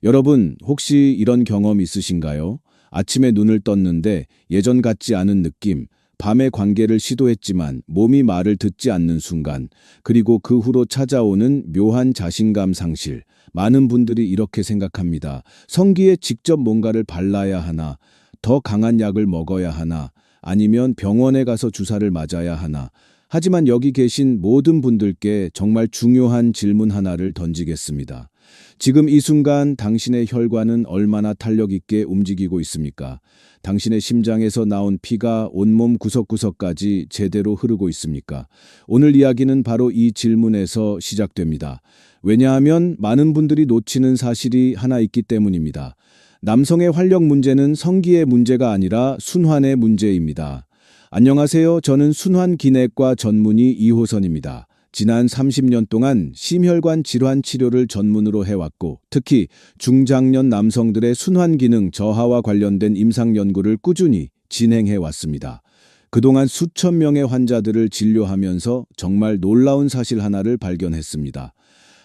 여러분, 혹시 이런 경험 있으신가요? 아침에 눈을 떴는데 예전 같지 않은 느낌, 밤에 관계를 시도했지만 몸이 말을 듣지 않는 순간, 그리고 그 후로 찾아오는 묘한 자신감 상실. 많은 분들이 이렇게 생각합니다. 성기에 직접 뭔가를 발라야 하나, 더 강한 약을 먹어야 하나, 아니면 병원에 가서 주사를 맞아야 하나. 하지만 여기 계신 모든 분들께 정말 중요한 질문 하나를 던지겠습니다. 지금 이 순간 당신의 혈관은 얼마나 탄력 있게 움직이고 있습니까? 당신의 심장에서 나온 피가 온몸 구석구석까지 제대로 흐르고 있습니까? 오늘 이야기는 바로 이 질문에서 시작됩니다. 왜냐하면 많은 분들이 놓치는 사실이 하나 있기 때문입니다. 남성의 활력 문제는 성기의 문제가 아니라 순환의 문제입니다. 안녕하세요. 저는 순환기내과 전문의 이호선입니다. 지난 30년 동안 심혈관 질환 치료를 전문으로 해왔고, 특히 중장년 남성들의 순환 기능 저하와 관련된 임상 연구를 꾸준히 진행해왔습니다. 그동안 수천 명의 환자들을 진료하면서 정말 놀라운 사실 하나를 발견했습니다.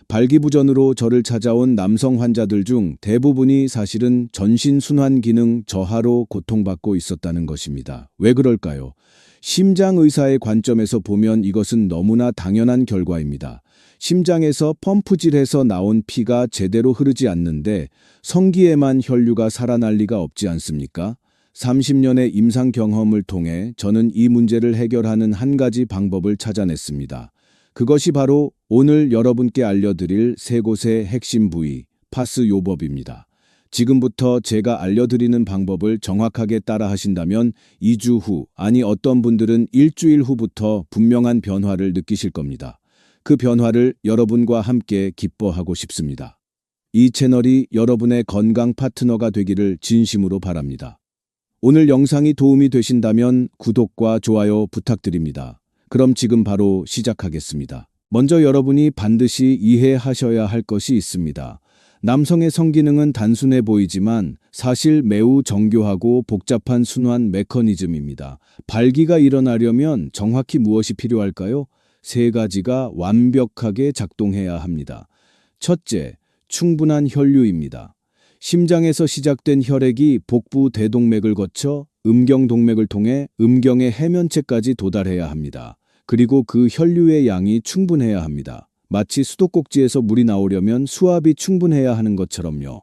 발기부전으로 저를 찾아온 남성 환자들 중 대부분이 사실은 전신 순환 기능 저하로 고통받고 있었다는 것입니다. 왜 그럴까요? 심장 의사의 관점에서 보면 이것은 너무나 당연한 결과입니다. 심장에서 펌프질해서 나온 피가 제대로 흐르지 않는데 성기에만 혈류가 살아날 리가 없지 않습니까? 30년의 임상 경험을 통해 저는 이 문제를 해결하는 한 가지 방법을 찾아냈습니다. 그것이 바로 오늘 여러분께 알려드릴 세 곳의 핵심 부위, 파스 요법입니다. 지금부터 제가 알려드리는 방법을 정확하게 따라 하신다면 2주 후, 아니 어떤 분들은 일주일 후부터 분명한 변화를 느끼실 겁니다. 그 변화를 여러분과 함께 기뻐하고 싶습니다. 이 채널이 여러분의 건강 파트너가 되기를 진심으로 바랍니다. 오늘 영상이 도움이 되신다면 구독과 좋아요 부탁드립니다. 그럼 지금 바로 시작하겠습니다. 먼저 여러분이 반드시 이해하셔야 할 것이 있습니다. 남성의 성기능은 단순해 보이지만 사실 매우 정교하고 복잡한 순환 메커니즘입니다. 발기가 일어나려면 정확히 무엇이 필요할까요? 세 가지가 완벽하게 작동해야 합니다. 첫째, 충분한 혈류입니다. 심장에서 시작된 혈액이 복부 대동맥을 거쳐 음경동맥을 통해 음경의 해면체까지 도달해야 합니다. 그리고 그 혈류의 양이 충분해야 합니다. 마치 수도꼭지에서 물이 나오려면 수압이 충분해야 하는 것처럼요.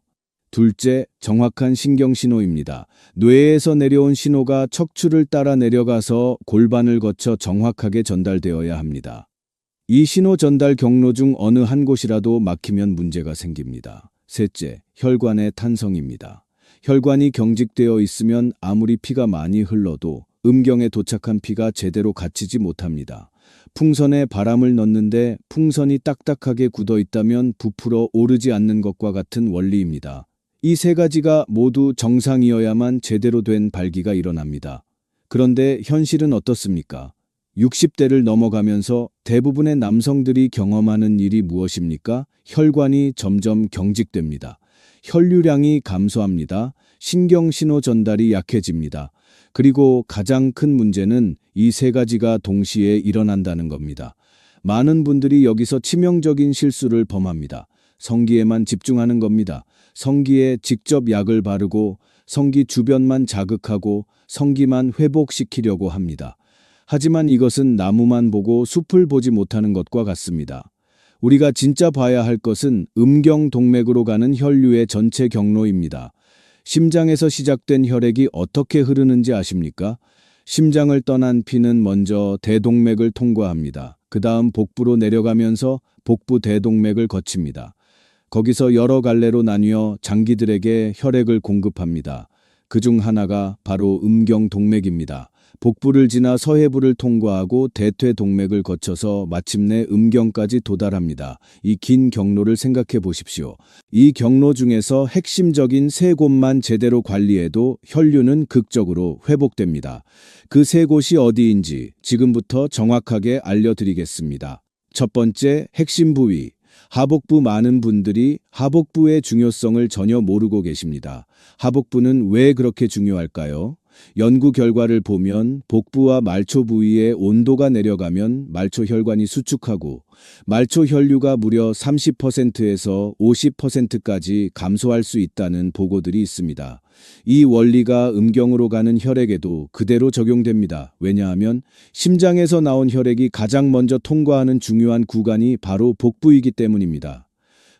둘째, 정확한 신경신호입니다. 뇌에서 내려온 신호가 척추를 따라 내려가서 골반을 거쳐 정확하게 전달되어야 합니다. 이 신호 전달 경로 중 어느 한 곳이라도 막히면 문제가 생깁니다. 셋째, 혈관의 탄성입니다. 혈관이 경직되어 있으면 아무리 피가 많이 흘러도 음경에 도착한 피가 제대로 갇히지 못합니다. 풍선에 바람을 넣는데 풍선이 딱딱하게 굳어 있다면 부풀어 오르지 않는 것과 같은 원리입니다. 이 세 가지가 모두 정상이어야만 제대로 된 발기가 일어납니다. 그런데 현실은 어떻습니까? 60대를 넘어가면서 대부분의 남성들이 경험하는 일이 무엇입니까? 혈관이 점점 경직됩니다. 혈류량이 감소합니다. 신경신호 전달이 약해집니다. 그리고 가장 큰 문제는 이 세 가지가 동시에 일어난다는 겁니다. 많은 분들이 여기서 치명적인 실수를 범합니다. 성기에만 집중하는 겁니다. 성기에 직접 약을 바르고 성기 주변만 자극하고 성기만 회복시키려고 합니다. 하지만 이것은 나무만 보고 숲을 보지 못하는 것과 같습니다. 우리가 진짜 봐야 할 것은 음경동맥으로 가는 혈류의 전체 경로입니다. 심장에서 시작된 혈액이 어떻게 흐르는지 아십니까? 심장을 떠난 피는 먼저 대동맥을 통과합니다. 그 다음 복부로 내려가면서 복부 대동맥을 거칩니다. 거기서 여러 갈래로 나뉘어 장기들에게 혈액을 공급합니다. 그중 하나가 바로 음경동맥입니다. 복부를 지나 서해부를 통과하고 대퇴동맥을 거쳐서 마침내 음경까지 도달합니다. 이 긴 경로를 생각해 보십시오. 이 경로 중에서 핵심적인 세 곳만 제대로 관리해도 혈류는 극적으로 회복됩니다. 그 세 곳이 어디인지 지금부터 정확하게 알려드리겠습니다. 첫 번째, 핵심 부위. 하복부. 많은 분들이 하복부의 중요성을 전혀 모르고 계십니다. 하복부는 왜 그렇게 중요할까요? 연구 결과를 보면 복부와 말초 부위의 온도가 내려가면 말초 혈관이 수축하고 말초 혈류가 무려 30%에서 50%까지 감소할 수 있다는 보고들이 있습니다. 이 원리가 음경으로 가는 혈액에도 그대로 적용됩니다. 왜냐하면 심장에서 나온 혈액이 가장 먼저 통과하는 중요한 구간이 바로 복부이기 때문입니다.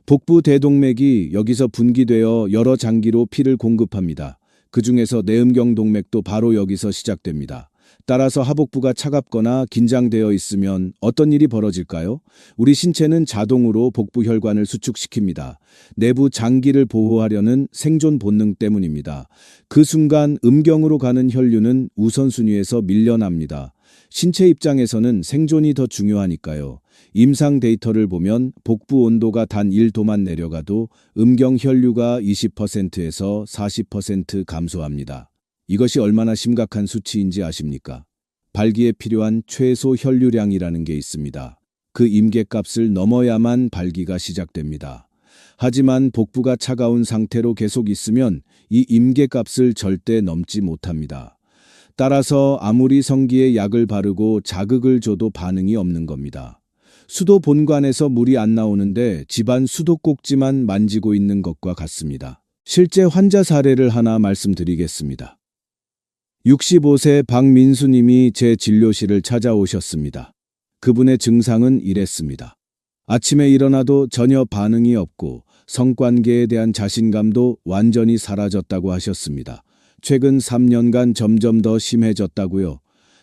복부 대동맥이 여기서 분기되어 여러 장기로 피를 공급합니다. 그 중에서 내음경 동맥도 바로 여기서 시작됩니다. 따라서 하복부가 차갑거나 긴장되어 있으면 어떤 일이 벌어질까요? 우리 신체는 자동으로 복부 혈관을 수축시킵니다. 내부 장기를 보호하려는 생존 본능 때문입니다. 그 순간 음경으로 가는 혈류는 우선순위에서 밀려납니다. 신체 입장에서는 생존이 더 중요하니까요. 임상 데이터를 보면 복부 온도가 단 1도만 내려가도 음경 혈류가 20%에서 40% 감소합니다. 이것이 얼마나 심각한 수치인지 아십니까? 발기에 필요한 최소 혈류량이라는 게 있습니다. 그 임계값을 넘어야만 발기가 시작됩니다. 하지만 복부가 차가운 상태로 계속 있으면 이 임계값을 절대 넘지 못합니다. 따라서 아무리 성기에 약을 바르고 자극을 줘도 반응이 없는 겁니다. 수도 본관에서 물이 안 나오는데 집안 수도꼭지만 만지고 있는 것과 같습니다. 실제 환자 사례를 하나 말씀드리겠습니다. 65세 박민수님이 제 진료실을 찾아오셨습니다. 그분의 증상은 이랬습니다. 아침에 일어나도 전혀 반응이 없고 성관계에 대한 자신감도 완전히 사라졌다고 하셨습니다. 최근 3년간 점점 더 심해졌다고요.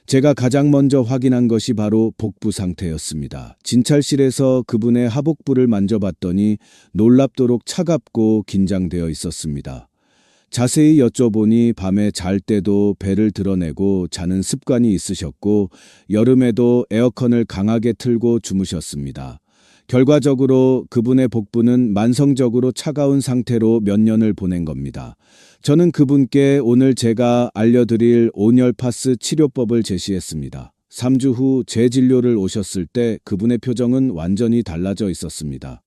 제가 가장 먼저 확인한 것이 바로 복부 상태였습니다. 진찰실에서 그분의 하복부를 만져봤더니 놀랍도록 차갑고 긴장되어 있었습니다. 자세히 여쭤보니 밤에 잘 때도 배를 드러내고 자는 습관이 있으셨고 여름에도 에어컨을 강하게 틀고 주무셨습니다. 결과적으로 그분의 복부는 만성적으로 차가운 상태로 몇 년을 보낸 겁니다. 저는 그분께 오늘 제가 알려드릴 온열파스 치료법을 제시했습니다. 3주 후 제 진료를 오셨을 때 그분의 표정은 완전히 달라져 있었습니다.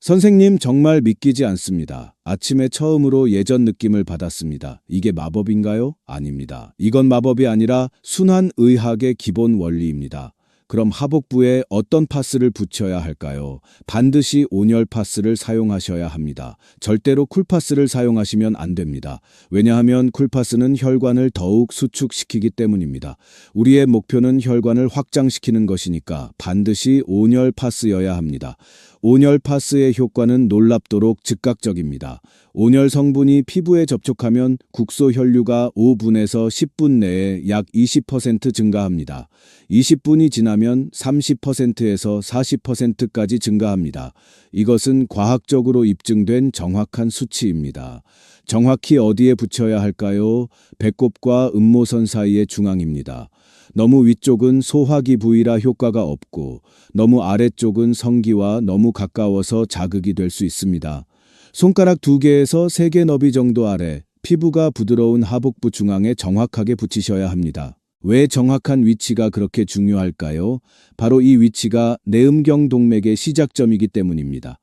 선생님, 정말 믿기지 않습니다. 아침에 처음으로 예전 느낌을 받았습니다. 이게 마법인가요? 아닙니다. 이건 마법이 아니라 순환 의학의 기본 원리입니다. 그럼 하복부에 어떤 파스를 붙여야 할까요? 반드시 온열 파스를 사용하셔야 합니다. 절대로 쿨파스를 사용하시면 안 됩니다. 왜냐하면 쿨파스는 혈관을 더욱 수축시키기 때문입니다. 우리의 목표는 혈관을 확장시키는 것이니까 반드시 온열 파스여야 합니다. 온열 파스의 효과는 놀랍도록 즉각적입니다. 온열 성분이 피부에 접촉하면 국소 혈류가 5분에서 10분 내에 약 20% 증가합니다. 20분이 지나면 30%에서 40%까지 증가합니다. 이것은 과학적으로 입증된 정확한 수치입니다. 정확히 어디에 붙여야 할까요? 배꼽과 음모선 사이의 중앙입니다. 너무 위쪽은 소화기 부위라 효과가 없고 너무 아래쪽은 성기와 너무 가까워서 자극이 될 수 있습니다. 손가락 2개에서 3개 너비 정도 아래 피부가 부드러운 하복부 중앙에 정확하게 붙이셔야 합니다. 왜 정확한 위치가 그렇게 중요할까요? 바로 이 위치가 내음경 동맥의 시작점이기 때문입니다.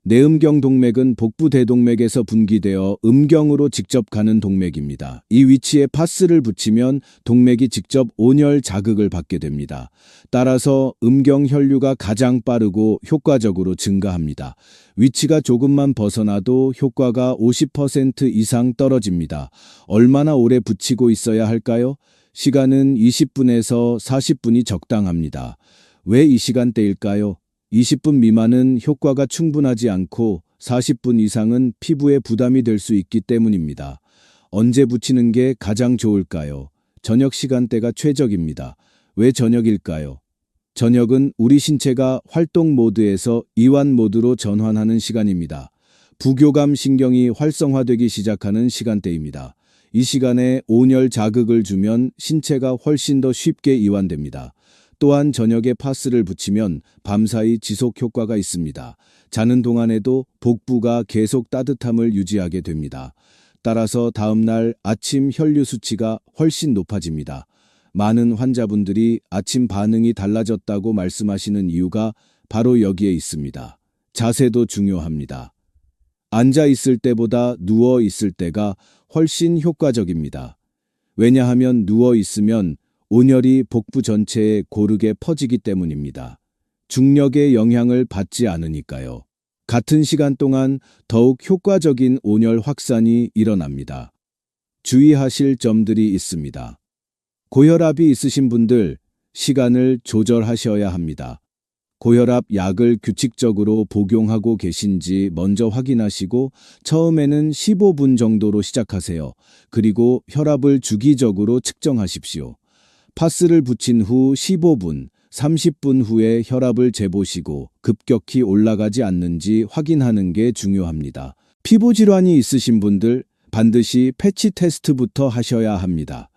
내음경 동맥은 복부 대동맥에서 분기되어 음경으로 직접 가는 동맥입니다. 이 위치에 파스를 붙이면 동맥이 직접 온열 자극을 받게 됩니다. 따라서 음경 혈류가 가장 빠르고 효과적으로 증가합니다. 위치가 조금만 벗어나도 효과가 50% 이상 떨어집니다. 얼마나 오래 붙이고 있어야 할까요? 시간은 20분에서 40분이 적당합니다. 왜 이 시간대일까요? 20분 미만은 효과가 충분하지 않고 40분 이상은 피부에 부담이 될 수 있기 때문입니다. 언제 붙이는 게 가장 좋을까요? 저녁 시간대가 최적입니다. 왜 저녁일까요? 저녁은 우리 신체가 활동 모드에서 이완 모드로 전환하는 시간입니다. 부교감 신경이 활성화되기 시작하는 시간대입니다. 이 시간에 온열 자극을 주면 신체가 훨씬 더 쉽게 이완됩니다. 또한 저녁에 파스를 붙이면 밤사이 지속 효과가 있습니다. 자는 동안에도 복부가 계속 따뜻함을 유지하게 됩니다. 따라서 다음날 아침 혈류 수치가 훨씬 높아집니다. 많은 환자분들이 아침 반응이 달라졌다고 말씀하시는 이유가 바로 여기에 있습니다. 자세도 중요합니다. 앉아 있을 때보다 누워 있을 때가 훨씬 효과적입니다. 왜냐하면 누워 있으면 온열이 복부 전체에 고르게 퍼지기 때문입니다. 중력의 영향을 받지 않으니까요. 같은 시간 동안 더욱 효과적인 온열 확산이 일어납니다. 주의하실 점들이 있습니다. 고혈압이 있으신 분들, 시간을 조절하셔야 합니다. 고혈압 약을 규칙적으로 복용하고 계신지 먼저 확인하시고 처음에는 15분 정도로 시작하세요. 그리고 혈압을 주기적으로 측정하십시오. 파스를 붙인 후 15분, 30분 후에 혈압을 재보시고 급격히 올라가지 않는지 확인하는 게 중요합니다. 피부 질환이 있으신 분들 반드시 패치 테스트부터 하셔야 합니다.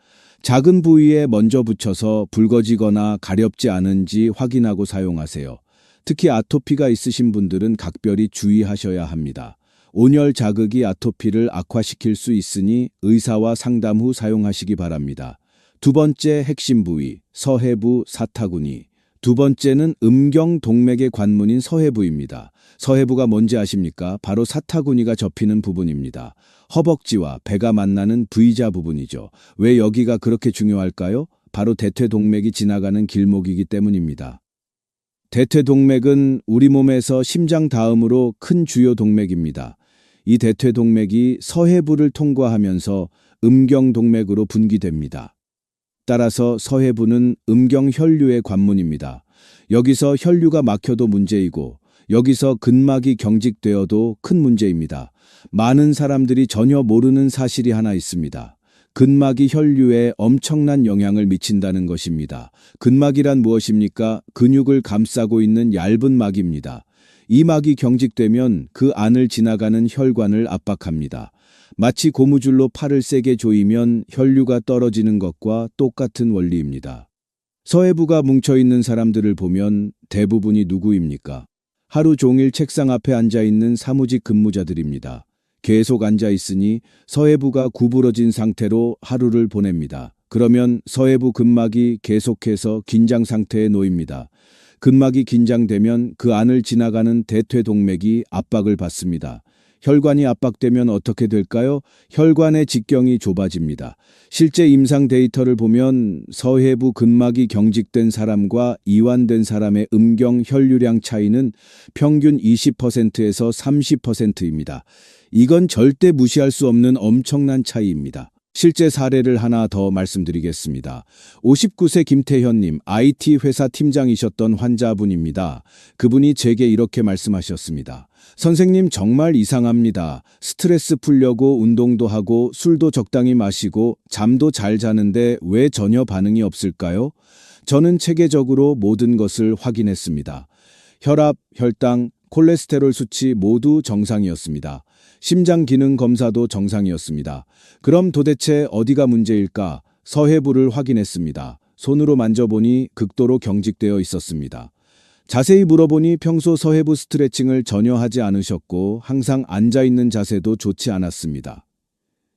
작은 부위에 먼저 붙여서 붉어지거나 가렵지 않은지 확인하고 사용하세요. 특히 아토피가 있으신 분들은 각별히 주의하셔야 합니다. 온열 자극이 아토피를 악화시킬 수 있으니 의사와 상담 후 사용하시기 바랍니다. 두 번째 핵심 부위, 서해부 사타구니. 두 번째는 음경동맥의 관문인 서해부입니다. 서해부가 뭔지 아십니까? 바로 사타구니가 접히는 부분입니다. 허벅지와 배가 만나는 V자 부분이죠. 왜 여기가 그렇게 중요할까요? 바로 대퇴동맥이 지나가는 길목이기 때문입니다. 대퇴동맥은 우리 몸에서 심장 다음으로 큰 주요 동맥입니다. 이 대퇴동맥이 서해부를 통과하면서 음경동맥으로 분기됩니다. 따라서 서해부는 음경혈류의 관문입니다. 여기서 혈류가 막혀도 문제이고 여기서 근막이 경직되어도 큰 문제입니다. 많은 사람들이 전혀 모르는 사실이 하나 있습니다. 근막이 혈류에 엄청난 영향을 미친다는 것입니다. 근막이란 무엇입니까? 근육을 감싸고 있는 얇은 막입니다. 이 막이 경직되면 그 안을 지나가는 혈관을 압박합니다. 마치 고무줄로 팔을 세게 조이면 혈류가 떨어지는 것과 똑같은 원리입니다. 서해부가 뭉쳐있는 사람들을 보면 대부분이 누구입니까? 하루 종일 책상 앞에 앉아있는 사무직 근무자들입니다. 계속 앉아있으니 서해부가 구부러진 상태로 하루를 보냅니다. 그러면 서해부 근막이 계속해서 긴장 상태에 놓입니다. 근막이 긴장되면 그 안을 지나가는 대퇴동맥이 압박을 받습니다. 혈관이 압박되면 어떻게 될까요? 혈관의 직경이 좁아집니다. 실제 임상 데이터를 보면 서해부 근막이 경직된 사람과 이완된 사람의 음경 혈류량 차이는 평균 20%에서 30%입니다. 이건 절대 무시할 수 없는 엄청난 차이입니다. 실제 사례를 하나 더 말씀드리겠습니다. 59세 김태현님, IT 회사 팀장이셨던 환자분입니다. 그분이 제게 이렇게 말씀하셨습니다. 선생님, 정말 이상합니다. 스트레스 풀려고 운동도 하고 술도 적당히 마시고 잠도 잘 자는데 왜 전혀 반응이 없을까요? 저는 체계적으로 모든 것을 확인했습니다. 혈압, 혈당, 콜레스테롤 수치 모두 정상이었습니다. 심장 기능 검사도 정상이었습니다. 그럼 도대체 어디가 문제일까? 서해부를 확인했습니다. 손으로 만져보니 극도로 경직되어 있었습니다. 자세히 물어보니 평소 서해부 스트레칭을 전혀 하지 않으셨고 항상 앉아있는 자세도 좋지 않았습니다.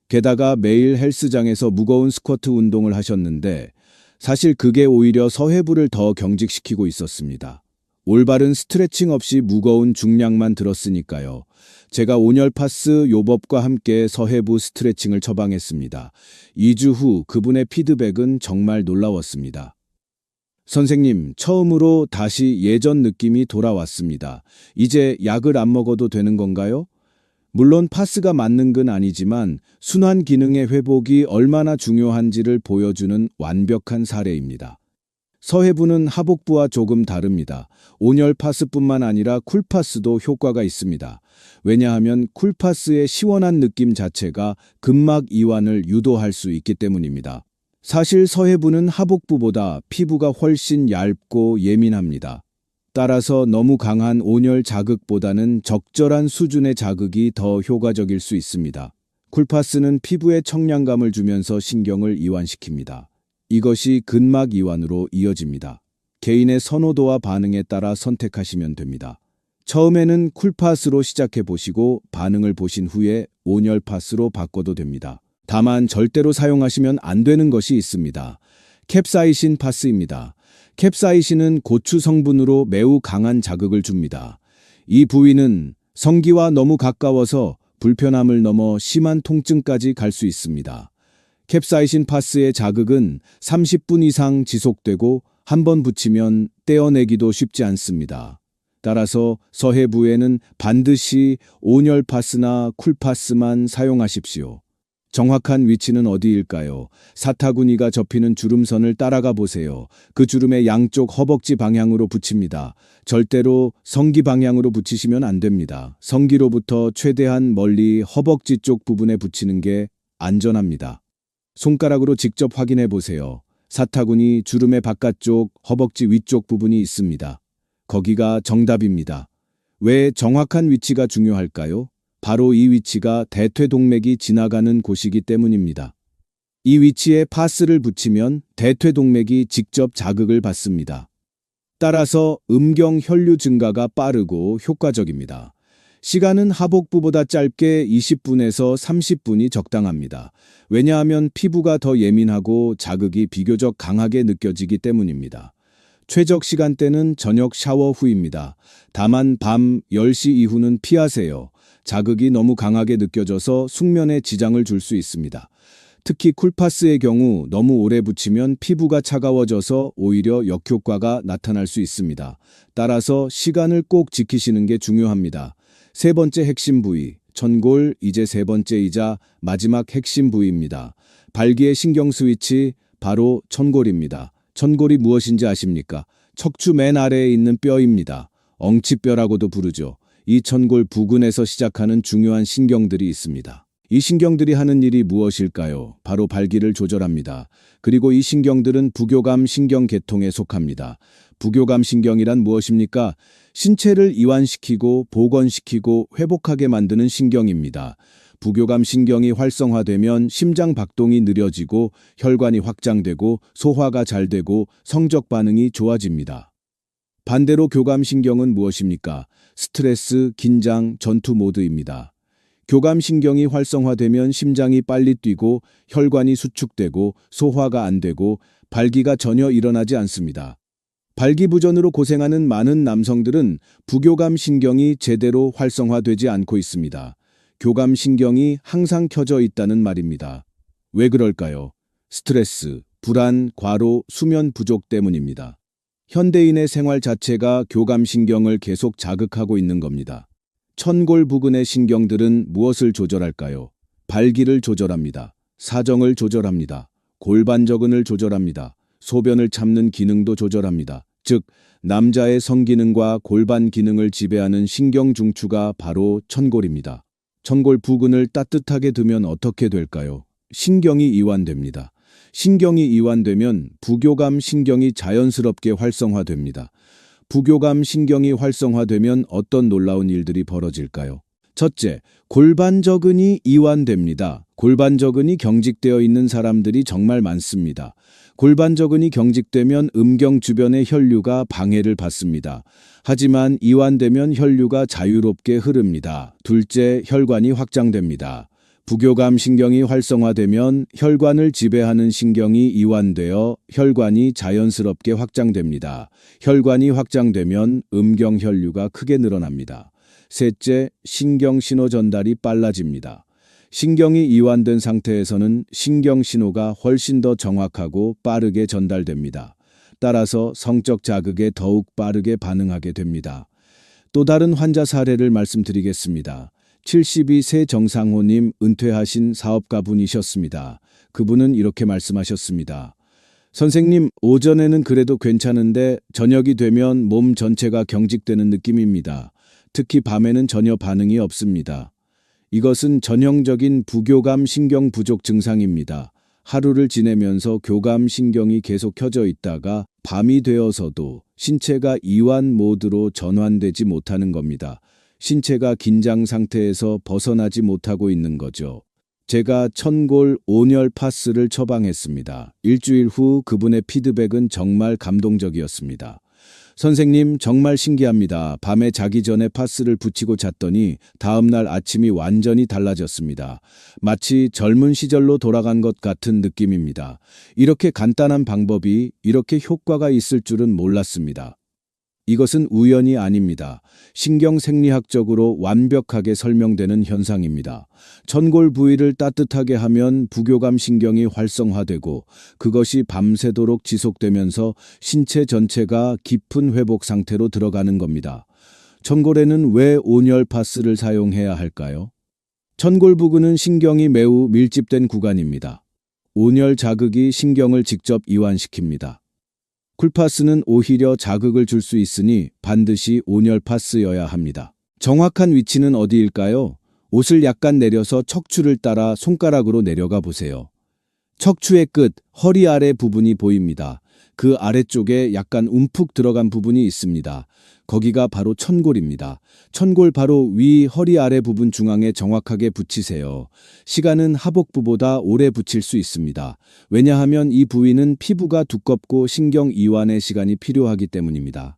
게다가 매일 헬스장에서 무거운 스쿼트 운동을 하셨는데 사실 그게 오히려 서해부를 더 경직시키고 있었습니다. 올바른 스트레칭 없이 무거운 중량만 들었으니까요. 제가 온열파스 요법과 함께 서해부 스트레칭을 처방했습니다. 2주 후 그분의 피드백은 정말 놀라웠습니다. 선생님, 처음으로 다시 예전 느낌이 돌아왔습니다. 이제 약을 안 먹어도 되는 건가요? 물론 파스가 맞는 건 아니지만 순환 기능의 회복이 얼마나 중요한지를 보여주는 완벽한 사례입니다. 서해부는 하복부와 조금 다릅니다. 온열파스뿐만 아니라 쿨파스도 효과가 있습니다. 왜냐하면 쿨파스의 시원한 느낌 자체가 근막 이완을 유도할 수 있기 때문입니다. 사실 서해부는 하복부보다 피부가 훨씬 얇고 예민합니다. 따라서 너무 강한 온열 자극보다는 적절한 수준의 자극이 더 효과적일 수 있습니다. 쿨파스는 피부에 청량감을 주면서 신경을 이완시킵니다. 이것이 근막 이완으로 이어집니다. 개인의 선호도와 반응에 따라 선택하시면 됩니다. 처음에는 쿨파스로 시작해 보시고 반응을 보신 후에 온열파스로 바꿔도 됩니다. 다만 절대로 사용하시면 안 되는 것이 있습니다. 캡사이신 파스입니다. 캡사이신은 고추 성분으로 매우 강한 자극을 줍니다. 이 부위는 성기와 너무 가까워서 불편함을 넘어 심한 통증까지 갈 수 있습니다. 캡사이신 파스의 자극은 30분 이상 지속되고 한 번 붙이면 떼어내기도 쉽지 않습니다. 따라서 서해부에는 반드시 온열 파스나 쿨파스만 사용하십시오. 정확한 위치는 어디일까요? 사타구니가 접히는 주름선을 따라가 보세요. 그 주름의 양쪽 허벅지 방향으로 붙입니다. 절대로 성기 방향으로 붙이시면 안 됩니다. 성기로부터 최대한 멀리 허벅지 쪽 부분에 붙이는 게 안전합니다. 손가락으로 직접 확인해 보세요. 사타구니 주름의 바깥쪽 허벅지 위쪽 부분이 있습니다. 거기가 정답입니다. 왜 정확한 위치가 중요할까요? 바로 이 위치가 대퇴동맥이 지나가는 곳이기 때문입니다. 이 위치에 파스를 붙이면 대퇴동맥이 직접 자극을 받습니다. 따라서 음경 혈류 증가가 빠르고 효과적입니다. 시간은 하복부보다 짧게 20분에서 30분이 적당합니다. 왜냐하면 피부가 더 예민하고 자극이 비교적 강하게 느껴지기 때문입니다. 최적 시간대는 저녁 샤워 후입니다. 다만 밤 10시 이후는 피하세요. 자극이 너무 강하게 느껴져서 숙면에 지장을 줄 수 있습니다. 특히 쿨파스의 경우 너무 오래 붙이면 피부가 차가워져서 오히려 역효과가 나타날 수 있습니다. 따라서 시간을 꼭 지키시는 게 중요합니다. 세 번째 핵심 부위, 천골, 이제 세 번째이자 마지막 핵심 부위입니다. 발기의 신경 스위치, 바로 천골입니다. 천골이 무엇인지 아십니까? 척추 맨 아래에 있는 뼈입니다. 엉치뼈라고도 부르죠. 이 천골 부근에서 시작하는 중요한 신경들이 있습니다. 이 신경들이 하는 일이 무엇일까요? 바로 발기를 조절합니다. 그리고 이 신경들은 부교감 신경 계통에 속합니다. 부교감 신경이란 무엇입니까? 신체를 이완시키고 복원시키고 회복하게 만드는 신경입니다. 부교감 신경이 활성화되면 심장 박동이 느려지고 혈관이 확장되고 소화가 잘 되고 성적 반응이 좋아집니다. 반대로 교감신경은 무엇입니까? 스트레스, 긴장, 전투 모드입니다. 교감신경이 활성화되면 심장이 빨리 뛰고 혈관이 수축되고 소화가 안 되고 발기가 전혀 일어나지 않습니다. 발기부전으로 고생하는 많은 남성들은 부교감신경이 제대로 활성화되지 않고 있습니다. 교감신경이 항상 켜져 있다는 말입니다. 왜 그럴까요? 스트레스, 불안, 과로, 수면 부족 때문입니다. 현대인의 생활 자체가 교감신경을 계속 자극하고 있는 겁니다. 천골 부근의 신경들은 무엇을 조절할까요? 발기를 조절합니다. 사정을 조절합니다. 골반저근을 조절합니다. 소변을 참는 기능도 조절합니다. 즉, 남자의 성기능과 골반 기능을 지배하는 신경 중추가 바로 천골입니다. 천골 부근을 따뜻하게 두면 어떻게 될까요? 신경이 이완됩니다. 신경이 이완되면 부교감 신경이 자연스럽게 활성화됩니다. 부교감 신경이 활성화되면 어떤 놀라운 일들이 벌어질까요? 첫째, 골반저근이 이완됩니다. 골반저근이 경직되어 있는 사람들이 정말 많습니다. 골반저근이 경직되면 음경 주변의 혈류가 방해를 받습니다. 하지만 이완되면 혈류가 자유롭게 흐릅니다. 둘째, 혈관이 확장됩니다. 부교감 신경이 활성화되면 혈관을 지배하는 신경이 이완되어 혈관이 자연스럽게 확장됩니다. 혈관이 확장되면 음경 혈류가 크게 늘어납니다. 셋째, 신경 신호 전달이 빨라집니다. 신경이 이완된 상태에서는 신경 신호가 훨씬 더 정확하고 빠르게 전달됩니다. 따라서 성적 자극에 더욱 빠르게 반응하게 됩니다. 또 다른 환자 사례를 말씀드리겠습니다. 72세 정상호님, 은퇴하신 사업가분이셨습니다. 그분은 이렇게 말씀하셨습니다. 선생님, 오전에는 그래도 괜찮은데 저녁이 되면 몸 전체가 경직되는 느낌입니다. 특히 밤에는 전혀 반응이 없습니다. 이것은 전형적인 부교감 신경 부족 증상입니다. 하루를 지내면서 교감 신경이 계속 켜져 있다가 밤이 되어서도 신체가 이완 모드로 전환되지 못하는 겁니다. 신체가 긴장 상태에서 벗어나지 못하고 있는 거죠. 제가 천골 온열 파스를 처방했습니다. 일주일 후 그분의 피드백은 정말 감동적이었습니다. 선생님, 정말 신기합니다. 밤에 자기 전에 파스를 붙이고 잤더니 다음날 아침이 완전히 달라졌습니다. 마치 젊은 시절로 돌아간 것 같은 느낌입니다. 이렇게 간단한 방법이 이렇게 효과가 있을 줄은 몰랐습니다. 이것은 우연이 아닙니다. 신경생리학적으로 완벽하게 설명되는 현상입니다. 천골 부위를 따뜻하게 하면 부교감 신경이 활성화되고 그것이 밤새도록 지속되면서 신체 전체가 깊은 회복 상태로 들어가는 겁니다. 천골에는 왜 온열 파스를 사용해야 할까요? 천골 부근은 신경이 매우 밀집된 구간입니다. 온열 자극이 신경을 직접 이완시킵니다. 쿨파스는 오히려 자극을 줄 수 있으니 반드시 온열 파스여야 합니다. 정확한 위치는 어디일까요? 옷을 약간 내려서 척추를 따라 손가락으로 내려가 보세요. 척추의 끝, 허리 아래 부분이 보입니다. 그 아래쪽에 약간 움푹 들어간 부분이 있습니다. 거기가 바로 천골입니다. 천골 바로 위 허리 아래 부분 중앙에 정확하게 붙이세요. 시간은 하복부보다 오래 붙일 수 있습니다. 왜냐하면 이 부위는 피부가 두껍고 신경 이완의 시간이 필요하기 때문입니다.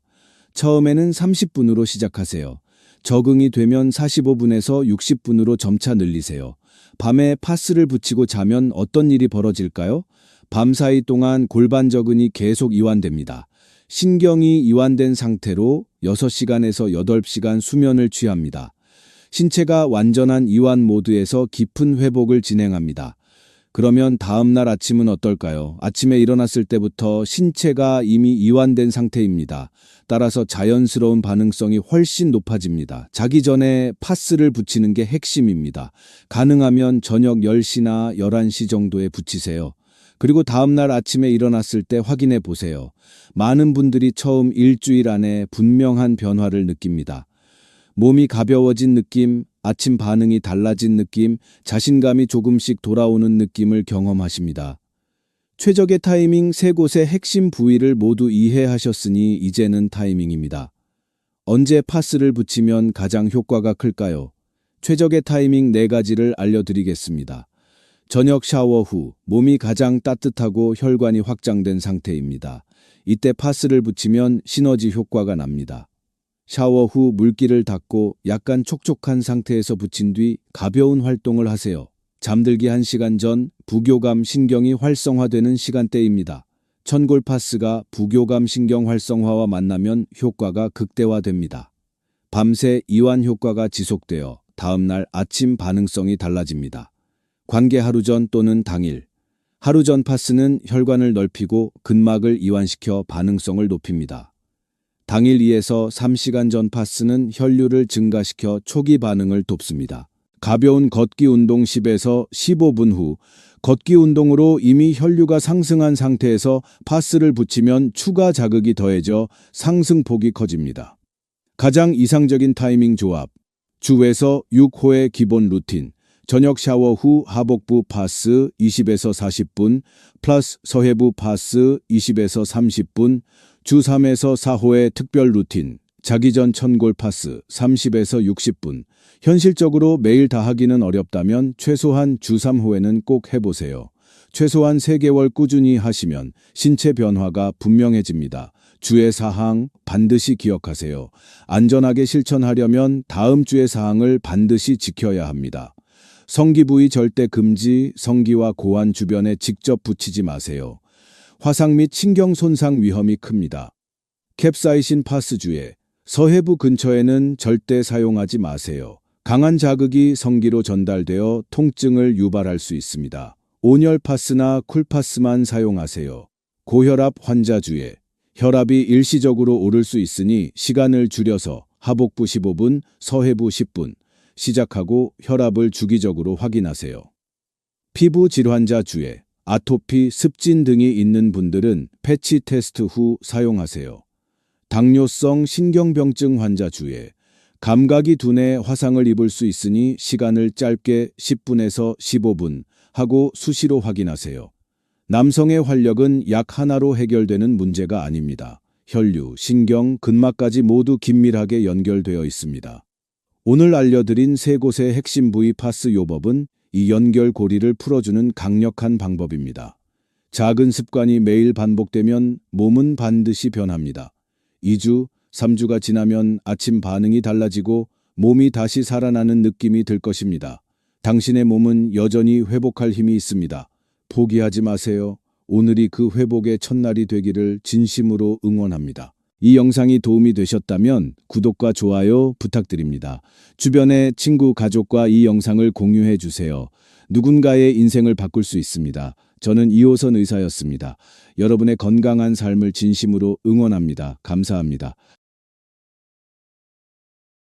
처음에는 30분으로 시작하세요. 적응이 되면 45분에서 60분으로 점차 늘리세요. 밤에 파스를 붙이고 자면 어떤 일이 벌어질까요? 밤사이 동안 골반 저근이 계속 이완됩니다. 신경이 이완된 상태로 6시간에서 8시간 수면을 취합니다. 신체가 완전한 이완 모드에서 깊은 회복을 진행합니다. 그러면 다음 날 아침은 어떨까요? 아침에 일어났을 때부터 신체가 이미 이완된 상태입니다. 따라서 자연스러운 반응성이 훨씬 높아집니다. 자기 전에 파스를 붙이는 게 핵심입니다. 가능하면 저녁 10시나 11시 정도에 붙이세요. 그리고 다음 날 아침에 일어났을 때 확인해 보세요. 많은 분들이 처음 일주일 안에 분명한 변화를 느낍니다. 몸이 가벼워진 느낌, 아침 반응이 달라진 느낌, 자신감이 조금씩 돌아오는 느낌을 경험하십니다. 최적의 타이밍 3곳의 핵심 부위를 모두 이해하셨으니 이제는 타이밍입니다. 언제 파스를 붙이면 가장 효과가 클까요? 최적의 타이밍 4가지를 알려드리겠습니다. 저녁 샤워 후 몸이 가장 따뜻하고 혈관이 확장된 상태입니다. 이때 파스를 붙이면 시너지 효과가 납니다. 샤워 후 물기를 닦고 약간 촉촉한 상태에서 붙인 뒤 가벼운 활동을 하세요. 잠들기 1시간 전 부교감 신경이 활성화되는 시간대입니다. 천골 파스가 부교감 신경 활성화와 만나면 효과가 극대화됩니다. 밤새 이완 효과가 지속되어 다음날 아침 반응성이 달라집니다. 관계 하루 전 또는 당일. 하루 전 파스는 혈관을 넓히고 근막을 이완시켜 반응성을 높입니다. 당일 2에서 3시간 전 파스는 혈류를 증가시켜 초기 반응을 돕습니다. 가벼운 걷기 운동 10에서 15분 후 걷기 운동으로 이미 혈류가 상승한 상태에서 파스를 붙이면 추가 자극이 더해져 상승폭이 커집니다. 가장 이상적인 타이밍 조합. 주에서 6호의 기본 루틴. 저녁 샤워 후 하복부 파스 20에서 40분, 플러스 서해부 파스 20에서 30분, 주 3에서 4호의 특별 루틴, 자기 전 천골 파스 30에서 60분. 현실적으로 매일 다 하기는 어렵다면 최소한 주 3호에는 꼭 해보세요. 최소한 3개월 꾸준히 하시면 신체 변화가 분명해집니다. 주의 사항 반드시 기억하세요. 안전하게 실천하려면 다음 주의 사항을 반드시 지켜야 합니다. 성기 부위 절대 금지, 성기와 고환 주변에 직접 붙이지 마세요. 화상 및 신경 손상 위험이 큽니다. 캡사이신 파스 주에 서해부 근처에는 절대 사용하지 마세요. 강한 자극이 성기로 전달되어 통증을 유발할 수 있습니다. 온열 파스나 쿨파스만 사용하세요. 고혈압 환자 주에 혈압이 일시적으로 오를 수 있으니 시간을 줄여서 하복부 15분, 서해부 10분 시작하고 혈압을 주기적으로 확인하세요. 피부 질환자 주에 아토피, 습진 등이 있는 분들은 패치 테스트 후 사용하세요. 당뇨성 신경병증 환자 주에 감각이 둔해 화상을 입을 수 있으니 시간을 짧게 10분에서 15분 하고 수시로 확인하세요. 남성의 활력은 약 하나로 해결되는 문제가 아닙니다. 혈류, 신경, 근막까지 모두 긴밀하게 연결되어 있습니다. 오늘 알려드린 3곳의 핵심 부위 파스 요법은 이 연결고리를 풀어주는 강력한 방법입니다. 작은 습관이 매일 반복되면 몸은 반드시 변합니다. 2주, 3주가 지나면 아침 반응이 달라지고 몸이 다시 살아나는 느낌이 들 것입니다. 당신의 몸은 여전히 회복할 힘이 있습니다. 포기하지 마세요. 오늘이 그 회복의 첫날이 되기를 진심으로 응원합니다. 이 영상이 도움이 되셨다면 구독과 좋아요 부탁드립니다. 주변의 친구, 가족과 이 영상을 공유해 주세요. 누군가의 인생을 바꿀 수 있습니다. 저는 이호선 의사였습니다. 여러분의 건강한 삶을 진심으로 응원합니다. 감사합니다.